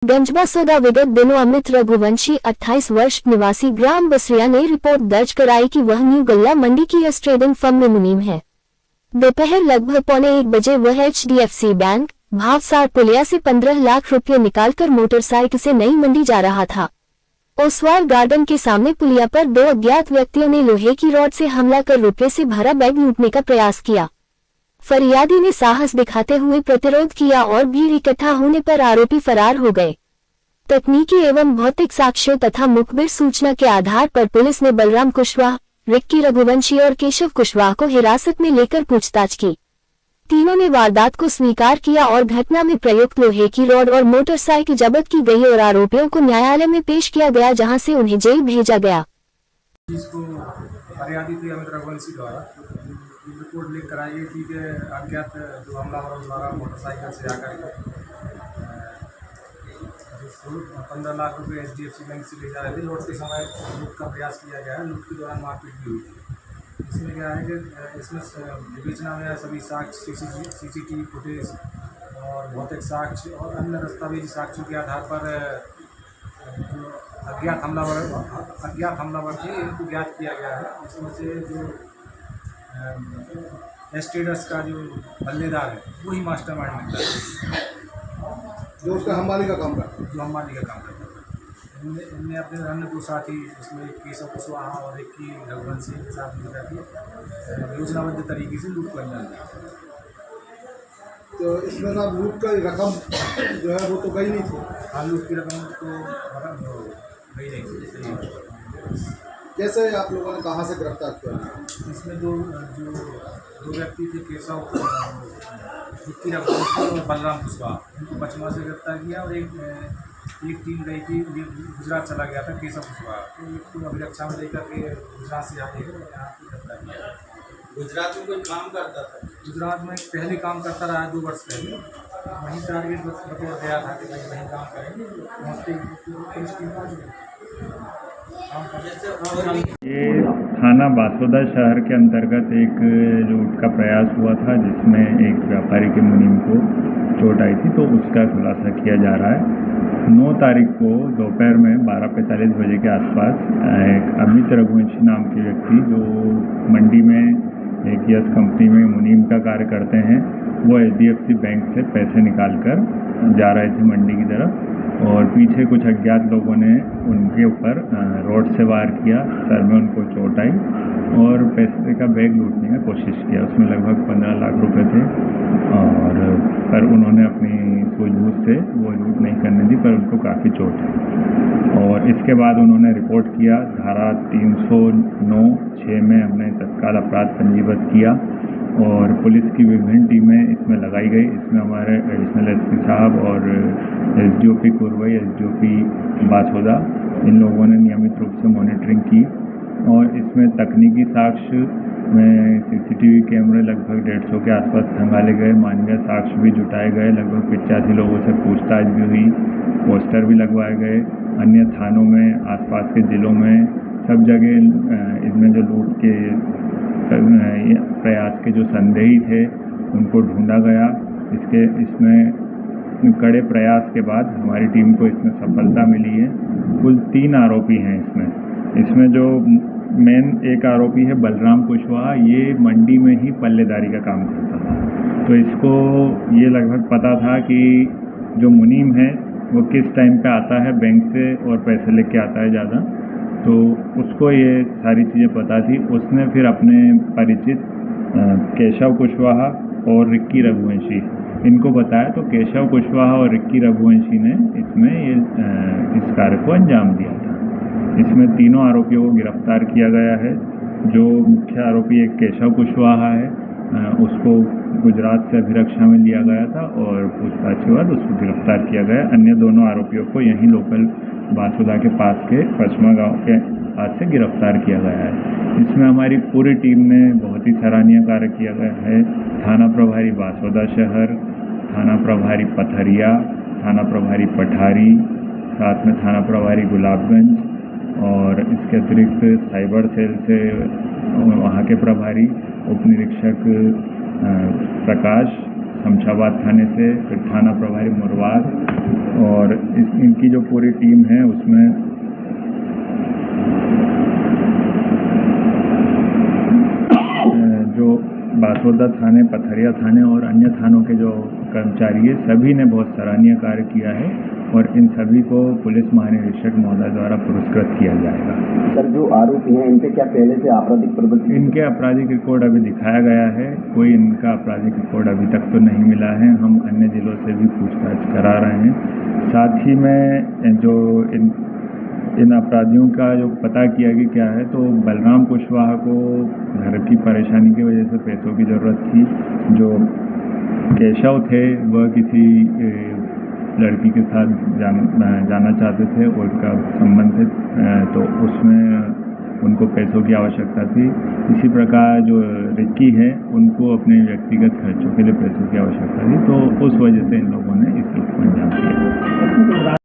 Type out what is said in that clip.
गंजबासौदा विगत दिनों अमित रघुवंशी 28 वर्ष निवासी ग्राम बसरिया ने रिपोर्ट दर्ज कराई कि वह न्यू गल्ला मंडी की यस ट्रेडिंग फर्म में मुनीम है। दोपहर लगभग 1:15 बजे वह HDFC बैंक भावसार पुलिया से 15 लाख रुपये निकालकर मोटरसाइकिल से नई मंडी जा रहा था। ओसवाल गार्डन के सामने पुलिया पर 2 अज्ञात व्यक्तियों ने लोहे की रॉड से हमला कर रुपये से भरा बैग लूटने का प्रयास किया। फरियादी ने साहस दिखाते हुए प्रतिरोध किया और भीड़ इकट्ठा होने पर आरोपी फरार हो गए। तकनीकी एवं भौतिक साक्ष्यों तथा मुखबिर सूचना के आधार पर पुलिस ने बलराम कुशवाहा, रिक्की रघुवंशी और केशव कुशवाहा को हिरासत में लेकर पूछताछ की। तीनों ने वारदात को स्वीकार किया और घटना में प्रयुक्त लोहे की रॉड और मोटरसाइकिल जब्त की गई और आरोपियों को न्यायालय में पेश किया गया, जहां से उन्हें जेल भेजा गया। फरियादी थी अमित रघुवंशी द्वारा रिपोर्ट लिख कराई गई थी कि अज्ञात जो हमलावरों द्वारा मोटरसाइकिल से आकर 15 लाख रुपये HDFC बैंक से ले जा रहे थे। लौटते समय लूट का प्रयास किया गया है। लूट के दौरान मारपीट भी हुई थी। इसमें क्या है कि इसमें विवेचना में सभी साक्ष्य CCTV फुटेज और भौतिक साक्ष्य और अन्य दस्तावेजी साक्ष्यों के आधार पर जो अज्ञात हमलावर थे इनको ज्ञात किया गया है। इसमें से जो एस्टेडस का जो बल्लेदार है वही मास्टरमाइंड निकला है, जो उसका हमवाली का काम करता है, जो हमवाली का काम करता है। इनने अपने अन्य 2 साथी इसमें केशव कुशवाहा और एक की रघुवंशी के साथ मिलकर के योजनाबद्ध तरीके से लूट को अंजाम दिया। तो इसमें ना लूट का रकम जो है वो तो गई नहीं थी। हाँ, लूट की रकम तो गई नहीं थी। कैसे आप लोगों ने कहाँ से गिरफ्तार किया? इसमें दो व्यक्ति थे, केशव रिक्की रघुवंशी और बलराम कुशवाहा, इनको पचमा से गिरफ्तार किया और एक टीम गई थी, गुजरात चला गया था केशव कुशवाहा, तो एक टीम अभिरक्षा में लेकर के गुजरात से आए हैं यहाँ पर गिरफ्तार किया। गुजरात में कोई काम करता था? गुजरात में पहले काम करता रहा 2 वर्ष पहले, वहीं टारगेट बतौर गया था कि भाई वहीं काम करेंगे। पहुँचते पुलिस टीम पहुँच गई। ये थाना बासोदा शहर के अंतर्गत एक लूट का प्रयास हुआ था, जिसमें एक व्यापारी के मुनीम को चोट आई थी, तो उसका खुलासा किया जा रहा है। 9 तारीख को दोपहर में 12:45 बजे के आसपास एक अमित रघुवंशी नाम के व्यक्ति जो मंडी में एक यस कंपनी में मुनीम का कार्य करते हैं, वो HDFC बैंक से पैसे निकालकर जा रहे थे मंडी की तरफ और पीछे कुछ अज्ञात लोगों ने उनके ऊपर रोड से वार किया। सर में उनको चोट आई और पैसे का बैग लूटने का कोशिश किया। उसमें लगभग 15 लाख रुपए थे और पर उन्होंने अपनी सूझबूझ से वो लूट नहीं करने दी, पर उनको काफ़ी चोट है। और इसके बाद उन्होंने रिपोर्ट किया। धारा 309(6) में हमने तत्काल अपराध पंजीबद्ध किया और पुलिस की विभिन्न टीमें इसमें लगाई गई। इसमें हमारे एडिशनल SP साहब और SDOP कुरवई, SDOP बासोदा, इन लोगों ने नियमित रूप से मॉनिटरिंग की और इसमें तकनीकी साक्ष्य में CCTV कैमरे लगभग 150 के आसपास खंगाले गए। मानवीय साक्ष्य भी जुटाए गए। लगभग 85 लोगों से पूछताछ भी हुई। पोस्टर भी लगवाए गए। अन्य थानों में, आसपास के ज़िलों में, सब जगह इसमें जो लूट के प्रयास के जो संदेही थे उनको ढूंढा गया। इसमें कड़े प्रयास के बाद हमारी टीम को इसमें सफलता मिली है। कुल 3 आरोपी हैं इसमें जो मेन एक आरोपी है बलराम कुशवाहा, ये मंडी में ही पल्लेदारी का काम करता था। तो इसको ये लगभग पता था कि जो मुनीम है वो किस टाइम पे आता है बैंक से और पैसे लेके आता है ज़्यादा, तो उसको ये सारी चीज़ें पता थी। उसने फिर अपने परिचित केशव कुशवाहा और रिक्की रघुवंशी इनको बताया, तो केशव कुशवाहा और रिक्की रघुवंशी ने इस कार्य को अंजाम दिया था। इसमें तीनों आरोपियों को गिरफ्तार किया गया है। जो मुख्य आरोपी एक केशव कुशवाहा है, उसको गुजरात से अभिरक्षा में लिया गया था और पूछताछ के बाद उसको गिरफ्तार किया गया। अन्य दोनों आरोपियों को यहीं लोकल बासोदा के पास के पचमा गांव के पास से गिरफ्तार किया गया है। इसमें हमारी पूरी टीम ने बहुत ही सराहनीय कार्य किया गया है। थाना प्रभारी बासोदा शहर, थाना प्रभारी पथरिया, थाना प्रभारी पठारी, साथ में थाना प्रभारी गुलाबगंज और इसके अतिरिक्त साइबर सेल से वहाँ के प्रभारी उप निरीक्षक प्रकाश, शमशाबाद थाने से, फिर थाना प्रभारी मुरवाद, और इनकी जो पूरी टीम है उसमें जो बासोदा थाने, पथरिया थाने और अन्य थानों के जो कर्मचारी हैं सभी ने बहुत सराहनीय कार्य किया है और इन सभी को पुलिस महानिरीक्षक महोदय द्वारा पुरस्कृत किया जाएगा। सर, जो आरोपी हैं इनके क्या पहले से आपराधिक प्रवृत्ति? इनके आपराधिक रिकॉर्ड अभी दिखाया गया है, कोई इनका आपराधिक रिकॉर्ड अभी तक तो नहीं मिला है। हम अन्य जिलों से भी पूछताछ करा रहे हैं। साथ ही में जो इन अपराधियों का जो पता किया कि क्या है, तो बलराम कुशवाहा को घर की परेशानी की वजह से पैसों की ज़रूरत थी। जो केशव थे वह किसी लड़की के साथ जाना चाहते थे और उनका संबंध थे, तो उसमें उनको पैसों की आवश्यकता थी। इसी प्रकार जो रिक्की है उनको अपने व्यक्तिगत खर्चों के लिए पैसों की आवश्यकता थी, तो उस वजह से इन लोगों ने इस लूट को अंजाम दिया।